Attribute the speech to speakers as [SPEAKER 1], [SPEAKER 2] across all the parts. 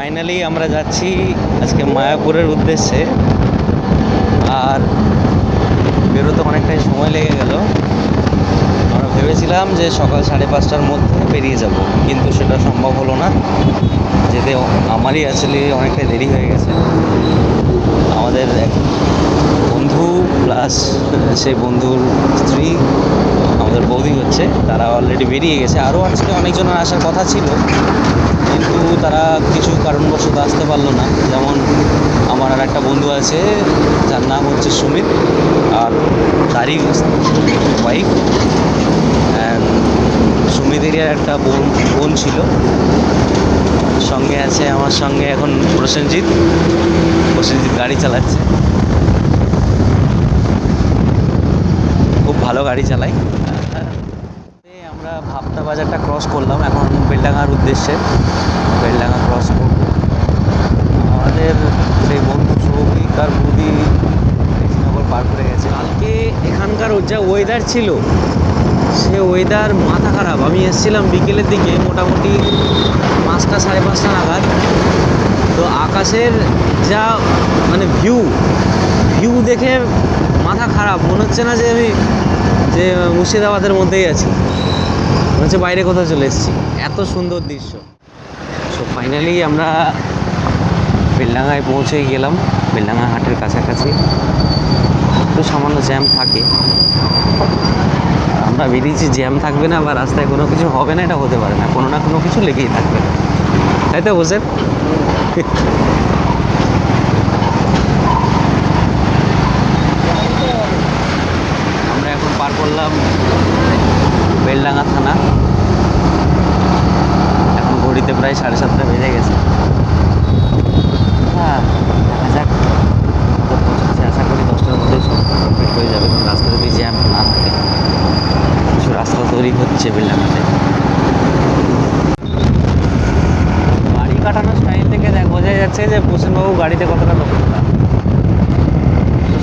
[SPEAKER 1] Finally আমরা যাচ্ছি আজকে মায়াপুরের উদ্দেশ্যে। আর বেরোতে অনেকটাই সময় লেগে গেল। আমরা ভেবেছিলাম যে সকাল 5:30টার মধ্যে বেরিয়ে যাব, কিন্তু সেটা সম্ভব হলো না। যেতে আমারই আসলে অনেকটাই দেরি হয়ে গেছে। আমাদের এক বন্ধু প্লাস সেই বন্ধুর স্ত্রী, আমাদের বৌদি হচ্ছে, তারা অলরেডি বেরিয়ে গেছে। আরও আজকে অনেকজনের আসার কথা ছিল, কিন্তু তারা কিছু কারণবশত আসতে পারলো না। যেমন আমার আর একটা বন্ধু আছে যার নাম হচ্ছে সুমিত, আর তারই ওয়াইফ। অ্যান্ড সুমিতেরই একটা বোন ছিল। সঙ্গে আছে আমার সঙ্গে এখন প্রসেনজিৎ গাড়ি চালাচ্ছে, খুব ভালো গাড়ি চালায়। আমরা ভাবতা বাজারটা ক্রস করলাম, এখন বেলডাঙার উদ্দেশ্যে। বেলডাঙা ক্রস করব। আমাদের সেই বন্ধু সৌভিক আর বৌদি কৃষ্ণনগর পার করে গেছে। কালকে এখানকার যা ওয়েদার ছিল, সে ওয়েদার মাথা খারাপ। আমি এসেছিলাম বিকেলের দিকে, মোটামুটি 5টা 5:30 নাগাদ। তো আকাশের যা মানে ভিউ দেখে মাথা খারাপ। মনে হচ্ছে না যে আমি মুর্শিদাবাদের মধ্যেই আছি, মনে হচ্ছে বাইরে কোথাও চলে এসেছি। এত সুন্দর দৃশ্য। সো ফাইনালি আমরা বেলডাঙায় পৌঁছে গেলাম। বেলডাঙা হাটের কাছাকাছি একটু সামান্য জ্যাম থাকে। আমরা বেরিয়েছি, জ্যাম থাকবে না বা রাস্তায় কোনো কিছু হবে না এটা হতে পারে না। কোনো না কোনো কিছু লেগেই থাকবে, তাই তো হোসেন? আমরা এখন পার করলাম বেলডাঙা থানা। এখন ঘড়িতে প্রায় 7:30 বেজে গেছে। হ্যাঁ, দেখা যাক কত পৌঁছাচ্ছে। আশা করি 10টার মধ্যেই সব কমপ্লিট হয়ে যাবে, কারণ রাস্তা যদি জ্যাম না থাকে। কিছু রাস্তা তৈরি হচ্ছে বেলডাঙাতে। গাড়ি কাটানোর স্টাইল থেকে বোঝা যাচ্ছে যে প্রসেনবাবু গাড়িতে কতটা দক্ষতা।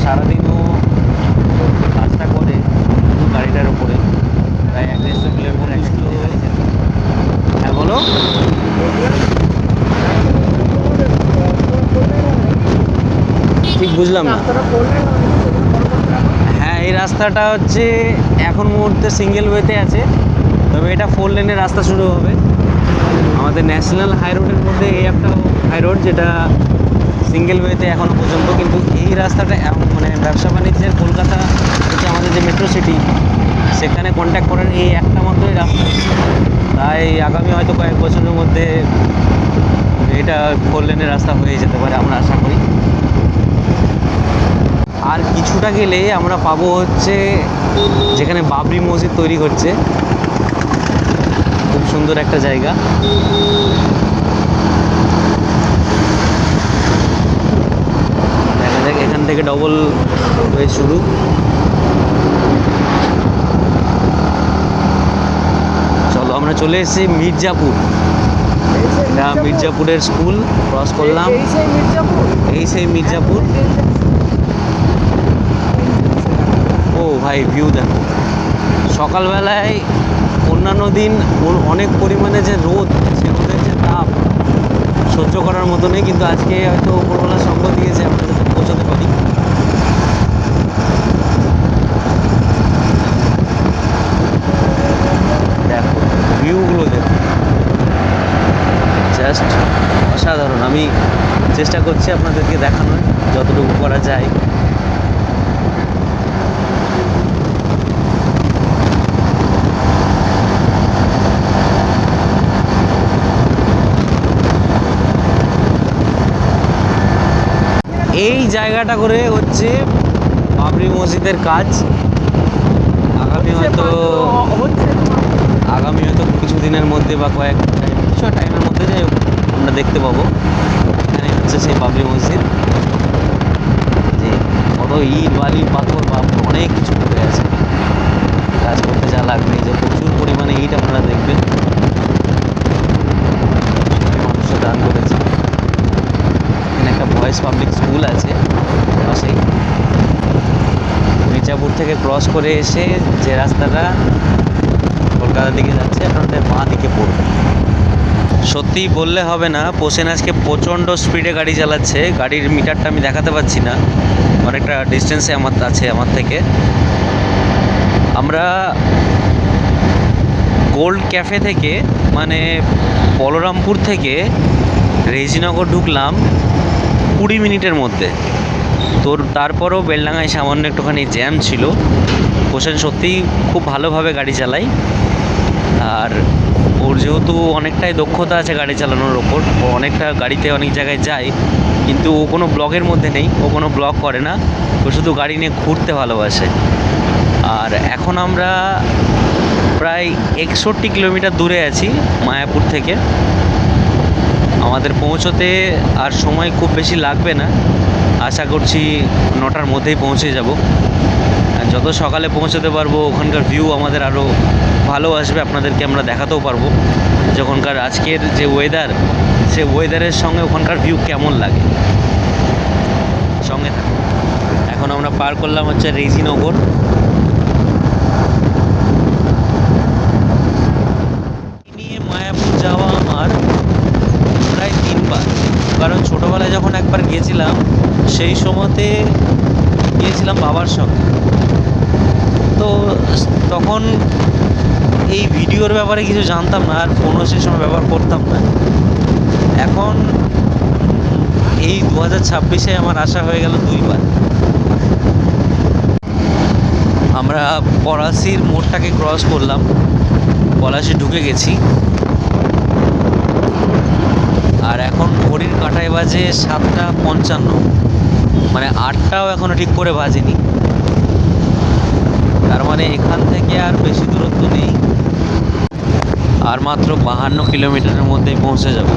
[SPEAKER 1] সারাদিনও কাজটা করে গাড়িটার উপরে প্রায় 150 কিলোমিটার 100 কিলোমিটার। হ্যাঁ বলো। ঠিক বুঝলাম না। হ্যাঁ, এই রাস্তাটা হচ্ছে এখন মুহূর্তে সিঙ্গেল ওয়েতে আছে, তবে এটা 4 লেনের রাস্তা শুরু হবে। আমাদের ন্যাশনাল হাই রোডের মধ্যে এই একটা হাই রোড, যেটা সিঙ্গেল ওয়েতে এখনও পর্যন্ত। কিন্তু এই রাস্তাটা মানে ব্যবসা বাণিজ্যের, কলকাতা হচ্ছে আমাদের যে মেট্রো সিটি, সেখানে কন্ট্যাক্ট করার এই একটা মাত্রই রাস্তা। তাই আগামী হয়তো কয়েক বছরের মধ্যে এটা 4 লেনের রাস্তা হয়ে যেতে পারে, আমরা আশা করি। আর কিছুটা গেলে আমরা পাবো হচ্ছে যেখানে বাবরি মসজিদ তৈরি হচ্ছে। খুব সুন্দর একটা জায়গা। দেখা যাক, এখান থেকে ডবল ওয়ে শুরু। চলো, আমরা চলে এসেছি মির্জাপুর। এটা মির্জাপুরের স্কুল ক্রস করলাম। এই সেই মির্জাপুর। ও ভাই, ভিউ দেখো। সকালবেলায় অন্যান্য দিন অনেক পরিমাণে যে রোদ, সে রোদের যে তাপ সহ্য করার মতো নেই, কিন্তু আজকে হয়তো উপরবেলা সঙ্গ দিয়েছে, আমরা যাতে পৌঁছাতে পারি। দেখো ভিউগুলো, দেখো জাস্ট অসাধারণ। আমি চেষ্টা করছি আপনাদেরকে দেখানোর যতটুকু করা যায়। এই জায়গাটা করে হচ্ছে বাবরি মসজিদের কাজ। আগামী হয়তো কিছুদিনের মধ্যে বা কিছু টাইমের মধ্যে যাই হোক, আমরা দেখতে পাবো। এখানে হচ্ছে সেই বাবরি মসজিদ, যে কত ইট বালি পাথর বা অনেক কিছু পড়ে আছে। কাজ করতে যা লাগবে, যে প্রচুর পরিমাণে ইট আপনারা দেখবেন মানুষরা দান করেছে। এখানে একটা বয়েজ পাবলিক স্কুল আছে পাশেই। মির্জাপুর থেকে ক্রস করে এসে যে রাস্তাটা কলকাতার দিকে যাচ্ছে, আপনাদের বাঁ দিকে পড়বে। সত্যিই বললে হবে না, পোষেন আজকে প্রচণ্ড স্পিডে গাড়ি চালাচ্ছে। গাড়ির মিটারটা আমি দেখাতে পারছি না, অনেকটা ডিস্টেন্সে আমার থেকে। আমরা গোল্ড ক্যাফে থেকে মানে বলরামপুর থেকে রেজিনগর ঢুকলাম 20 মিনিটের মধ্যে। তারপরেও বেলডাঙায় সামান্য একটুখানি জ্যাম ছিল। হোসেন সত্যিই খুব ভালোভাবে গাড়ি চালায়, আর ওর যেহেতু অনেকটাই দক্ষতা আছে গাড়ি চালানোর ওপর, ও অনেকটা গাড়িতে অনেক জায়গায় যায়, কিন্তু ও কোনো ব্লগের মধ্যে নেই, ও কোনো ব্লগ করে না, ও শুধু গাড়ি নিয়ে ঘুরতে ভালোবাসে। আর এখন আমরা প্রায় 61 কিলোমিটার দূরে আছি মায়াপুর থেকে। আমাদের পৌঁছতে আর সময় খুব বেশি লাগবে না, আশা করছি 9টার মধ্যেই পৌঁছে যাব। আর যত সকালে পৌঁছতে পারবো ওখানকার ভিউ আমাদের আরও ভালো আসবে, আপনাদেরকে আমরা দেখাতেও পারবো যখনকার আজকের যে ওয়েদার, সে ওয়েদারের সঙ্গে ওখানকার ভিউ কেমন লাগে। সঙ্গে থাকুন। এখন আমরা পার করলাম হচ্ছে রেজিনগর। নিয়ে মায়াপুর যাওয়া আমার প্রায় 3বার, কারণ ছোটোবেলায় যখন একবার গিয়েছিলাম সেই সময়তে গিয়েছিলাম বাবার সঙ্গে। তো তখন এই ভিডিওর ব্যাপারে কিছু জানতাম না, আর ফোনও সেই সময় ব্যবহার করতাম না। এখন এই 2026-এ আমার আসা হয়ে গেল 2বার। আমরা পলাশির মোড়টাকে ক্রস করলাম, পলাশি ঢুকে গেছি। আর এখন ঘড়ির কাঁটায় বাজে 7:55, মানে 8টাও এখনও ঠিক করে বাজেনি। তার মানে এখান থেকে আর বেশি দূরত্ব নেই, আর মাত্র 52 কিলোমিটারের মধ্যেই পৌঁছে যাব।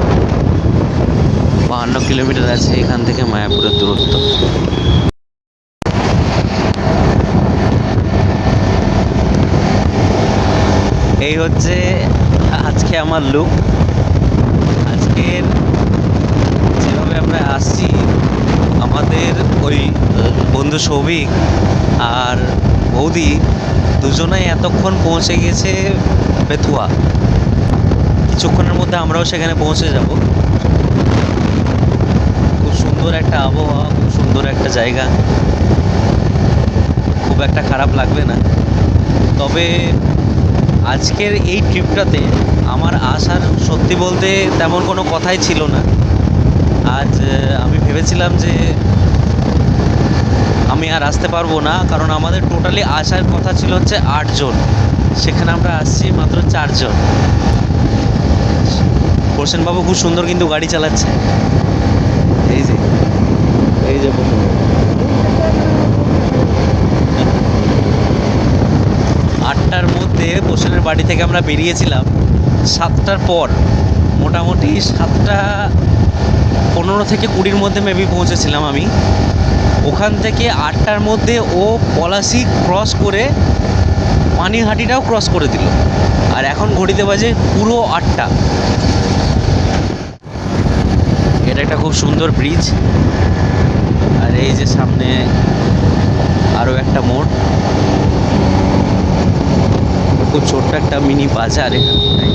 [SPEAKER 1] 52 কিলোমিটার আছে এখান থেকে মায়াপুরের দূরত্ব। এই হচ্ছে আজকে আমার লুক। আজকের যেভাবে আমরা আসছি, আমাদের ওই বন্ধু সৌভিক আর বৌদি দুজনেই এতক্ষণ পৌঁছে গেছে বেথুয়া। কিছুক্ষণের মধ্যে আমরাও সেখানে পৌঁছে যাব। খুব সুন্দর একটা আবহাওয়া, খুব সুন্দর একটা জায়গা, খুব একটা খারাপ লাগবে না। তবে আজকের এই ট্রিপটাতে আমার আসার সত্যি বলতে তেমন কোনো কথাই ছিল না। আজ আমি ভেবেছিলাম যে আমি আর আসতে পারবো না, কারণ আমাদের টোটালি আসার কথা ছিল হচ্ছে 8 জন, সেখানে আমরা আসছি মাত্র 4 জন। প্রসেনবাবু খুব সুন্দর কিন্তু গাড়ি চালাচ্ছে। এই যে 8টার মধ্যে প্রসেনের বাড়ি থেকে আমরা বেরিয়েছিলাম 7টার পর, মোটামুটি 7:15 থেকে 20-র মধ্যে মেবি পৌঁছেছিলাম আমি। ওখান থেকে 8টার মধ্যে ও পলাশি ক্রস করে পানিহাটিটাও ক্রস করে দিল, আর এখন ঘড়িতে বাজে পুরো 8টা। এটা একটা খুব সুন্দর ব্রিজ, আর এই যে সামনে আরও একটা মোড়, খুব ছোট্ট একটা মিনি বাজার এখানটায়।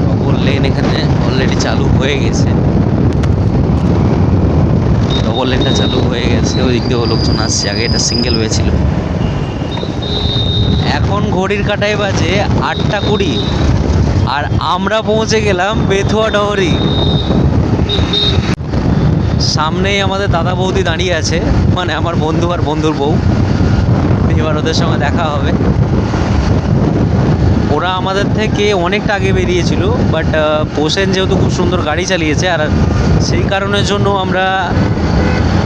[SPEAKER 1] ডবল লেন এখানে অলরেডি চালু হয়ে গেছে, ডবল লেনটা চালু হয়ে গেছে, ওই দিক দিয়েও লোকজন আসছে। আগে এটা সিঙ্গেল হয়েছিল। এখন ঘড়ির কাঁটায় বাজে 8:20, আর আমরা পৌঁছে গেলাম বেথুয়া ডহরি। সামনেই আমাদের দাদা বৌদি দাঁড়িয়ে আছে, মানে আমার বন্ধু আর বন্ধুর বউ। এবার ওদের সঙ্গে দেখা হবে। ওরা আমাদের থেকে অনেকটা আগে বেরিয়েছিল, বাট পোষেন যেহেতু খুব সুন্দর গাড়ি চালিয়েছে, আর সেই কারণের জন্য আমরা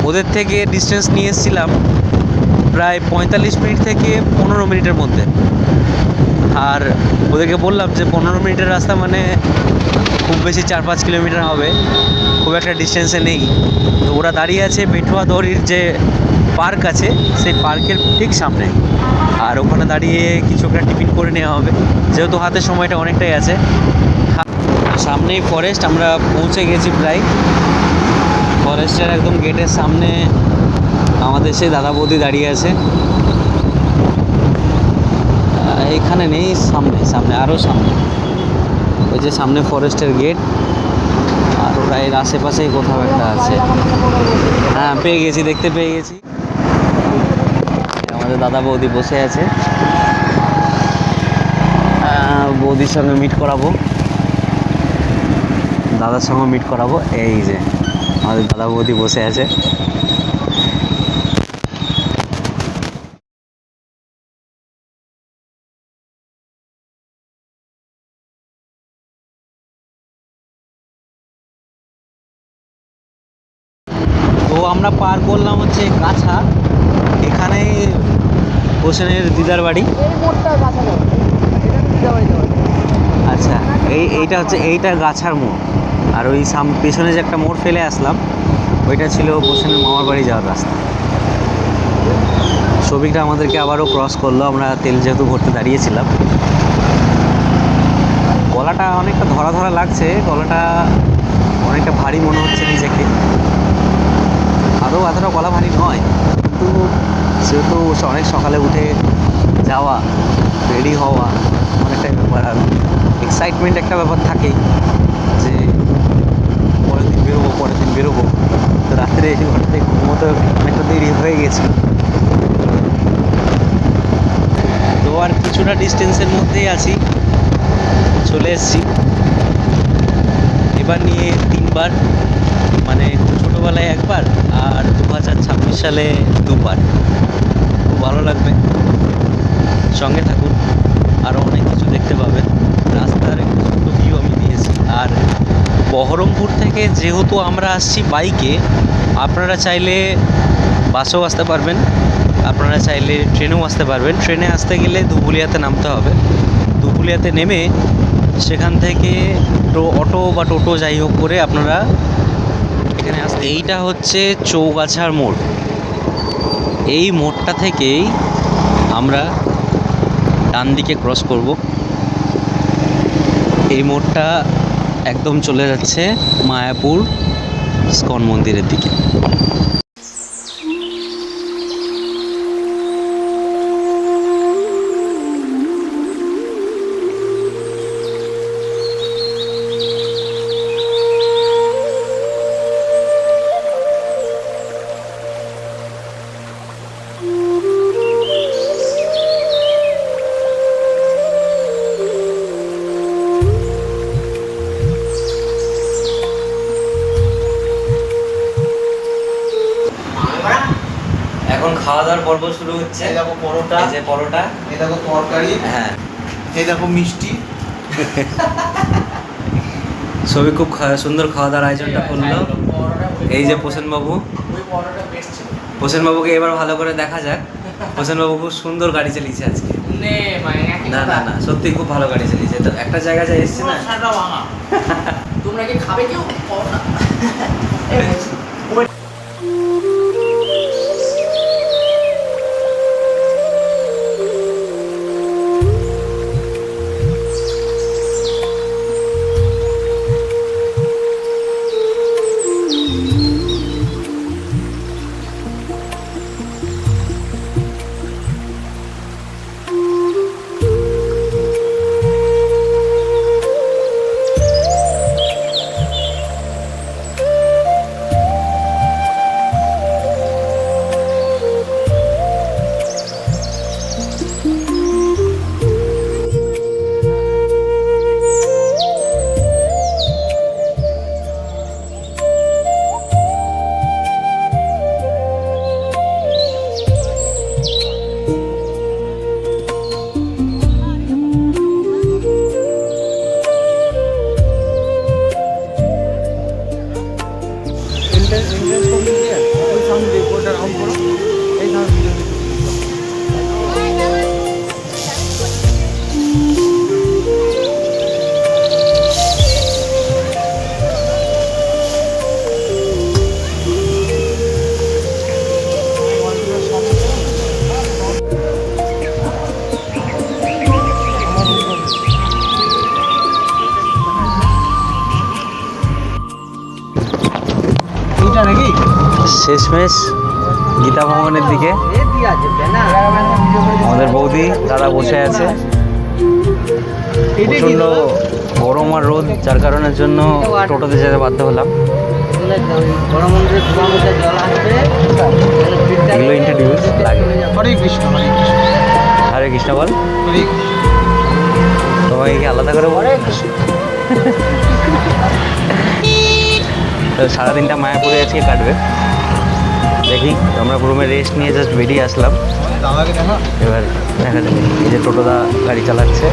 [SPEAKER 1] ওদের থেকে ডিস্টেন্স নিয়ে এসেছিলাম প্রায় 45 মিনিট থেকে 15 মিনিটের মধ্যে। আর ওদেরকে বললাম যে 15 মিনিটের রাস্তা মানে খুব বেশি 4-5 কিলোমিটার হবে, খুব একটা ডিস্টেন্সে নেই। তো ওরা দাঁড়িয়ে আছে বেথুয়া দড়ির যে পার্ক আছে সেই পার্কের ঠিক সামনে, আর ওখানে দাঁড়িয়ে কিছু একটা টিফিন করে নেওয়া হবে, যেহেতু হাতে সময়টা অনেকটাই আছে। সামনেই ফরেস্ট, আমরা পৌঁছে গেছি প্রায়। ফরেস্টের একদম গেটের সামনে আমাদের সেই দাদা বৌদি দাঁড়িয়ে আছে। এখানে নেই, সামনে সামনে আরও সামনে, ওই যে সামনে ফরেস্টের গেট, আর ওরা এর আশেপাশেই কোথাও একটা আছে। হ্যাঁ পেয়ে গেছি, দেখতে পেয়ে গেছি। আমাদের দাদা বৌদি বসে আছে, বৌদির সঙ্গে মিট করাবো, দাদার সঙ্গে মিট করাবো। এই যে আমাদের দাদা বৌদি বসে আছে। তো আমরা পার করলাম হচ্ছে গাছা, এখানে হোসেনের দিদার বাড়ি। আচ্ছা, এইটা হচ্ছে এইটা গাছার মোড়, আর ওই পেছনে যে একটা মোড় ফেলে আসলাম ওইটা ছিল হোসেনের মামার বাড়ি যাওয়ার রাস্তা। সবিকটা আমাদেরকে আবারও ক্রস করলো, আমরা তেল যেহেতু ভরতে দাঁড়িয়েছিলাম। গলাটা অনেকটা ধরা ধরা লাগছে, গলাটা অনেকটা ভারী মনে হচ্ছে নিজেকে। আদৌ এতটা গলা ভারী নয়, কিন্তু সেহেতু অনেক সকালে উঠে যাওয়া, রেডি হওয়া, অনেকটাই ব্যাপার। আর এক্সাইটমেন্ট একটা ব্যাপার থাকেই যে পরের দিন বেরোবো। তো রাত্রে এসে ঘর থেকে ঘুমোতে অনেকটা দেরি হয়ে গেছে। তো আর কিছুটা ডিস্টেন্সের মধ্যেই আছি, চলে এসেছি। এবার নিয়ে 3বার, মানে ছোটোবেলায় একবার আর 2026 সালে 2বার। খুব ভালো লাগবে, সঙ্গে থাকুন, আরও অনেক কিছু দেখতে পাবেন। রাস্তার একটু ছোটো ভিউ আমি দিয়েছি। আর বহরমপুর থেকে যেহেতু আমরা আসছি বাইকে, আপনারা চাইলে বাসেও আসতে পারবেন, আপনারা চাইলে ট্রেনেও আসতে পারবেন। ট্রেনে আসতে গেলে ধুবুলিয়াতে নামতে হবে, ধুবুলিয়াতে নেমে সেখান থেকে অটো বা টোটো যাই হোক করে আপনারা এখানে আসতে। এইটা হচ্ছে চৌগাছার মোড়, এই মোড়টা থেকেই আমরা ডান দিকে ক্রস করব। এই মোড়টা একদম চলে যাচ্ছে মায়াপুর ইস্কন মন্দিরের দিকে। এখন খাওয়া দাওয়ার পর্ব শুরু হচ্ছে।
[SPEAKER 2] এই দেখো পরোটা,
[SPEAKER 1] এই যে পরোটা,
[SPEAKER 2] এই দেখো তরকারি,
[SPEAKER 1] হ্যাঁ
[SPEAKER 2] এই দেখো মিষ্টি।
[SPEAKER 1] সবই খুব সুন্দর খাওয়া দাওয়ার আয়োজনটা করলো। এই যে প্রসেনবাবু, প্রসেনবাবুকে এবার ভালো করে দেখা যাক। প্রসেনবাবু খুব সুন্দর গাড়ি চালিয়েছে আজকে। না না না, সত্যি খুব ভালো গাড়ি চালিয়েছে। তো একটা জায়গায় যা এসছে না,
[SPEAKER 3] তোমরা কি খাবে কেউ?
[SPEAKER 1] শেষমেশ গীতা ভবনের দিকে। আমাদের বৌদি দাদা বসে আছে। প্রচণ্ড গরম আর রোদ, যার কারণের জন্য টোটোতে যেতে বাধ্য হলাম। এগুলো ইন্ট্রোডিউস লাগে।
[SPEAKER 2] হরে কৃষ্ণ, হরে কৃষ্ণ,
[SPEAKER 1] হরে কৃষ্ণ বল।
[SPEAKER 2] হরে কৃষ্ণ।
[SPEAKER 1] তোমাকে কি আলাদা করে বলে? তো সারাদিনটা মায়াপুরে আজকে কাটবে। দেখি, আমরা রুমে রেস্ট নিয়ে জাস্ট বেরিয়ে আসলাম।
[SPEAKER 2] দাদাকে দেখা।
[SPEAKER 1] এবার দেখা যাবে। এই যে টোটোদা গাড়ি চালাচ্ছে।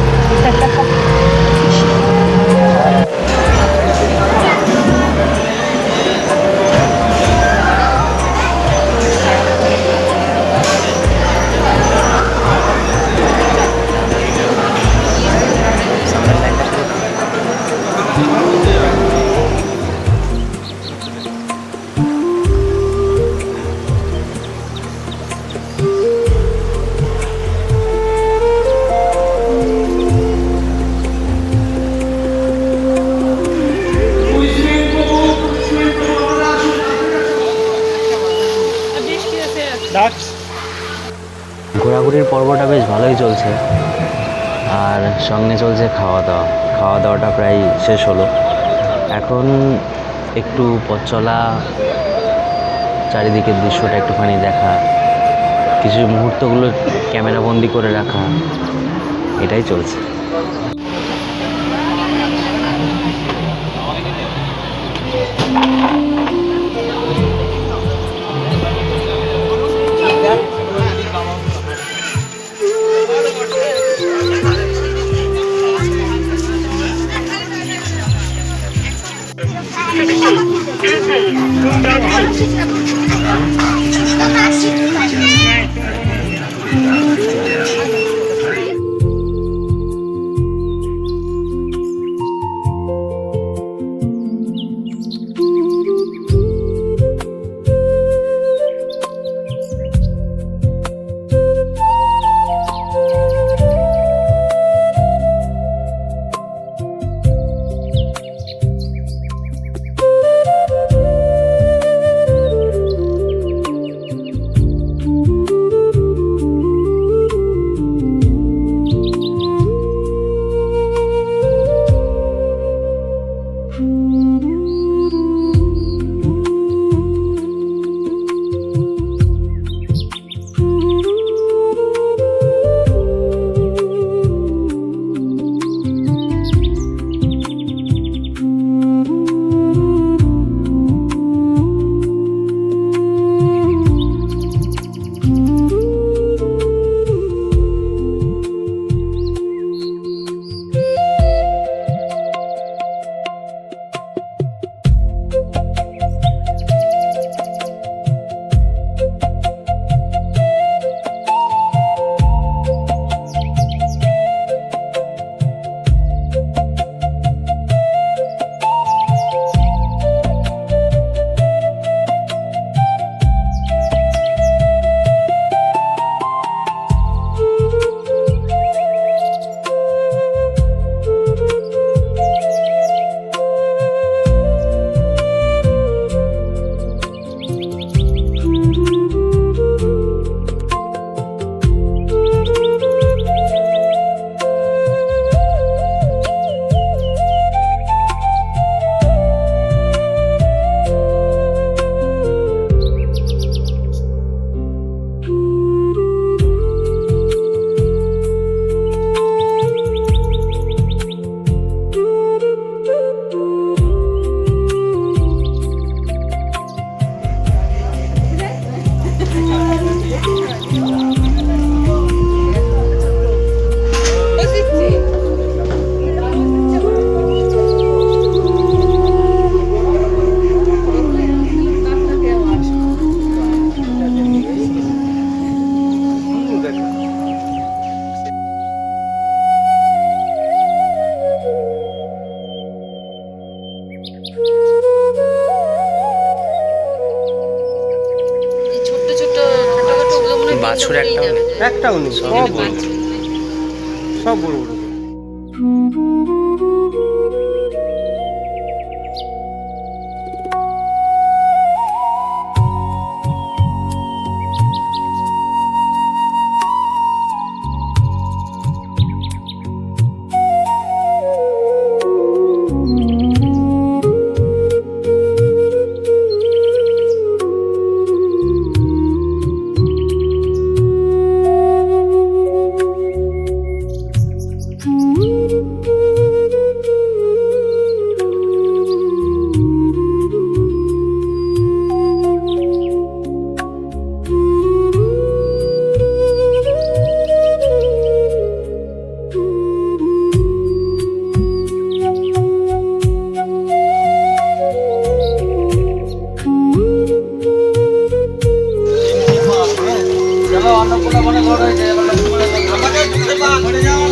[SPEAKER 1] সামনের লাইনটা শুরু করো। ঘোরাঘুরির পর্বটা বেশ ভালোই চলছে, আর সঙ্গে চলছে খাওয়া দাওয়া। খাওয়া দাওয়াটা প্রায় শেষ হলো। এখন একটু পথ চলা, চারিদিকের দৃশ্যটা একটুখানি দেখা, কিছু মুহূর্তগুলো ক্যামেরাবন্দি করে রাখা, এটাই চলছে। বাছুর একটাও নেই, সব বড় বড়। অন্নপূর্ণা বনে ভোট হয়েছে এবার লক্ষ্মী বনে ভোট হয়েছে।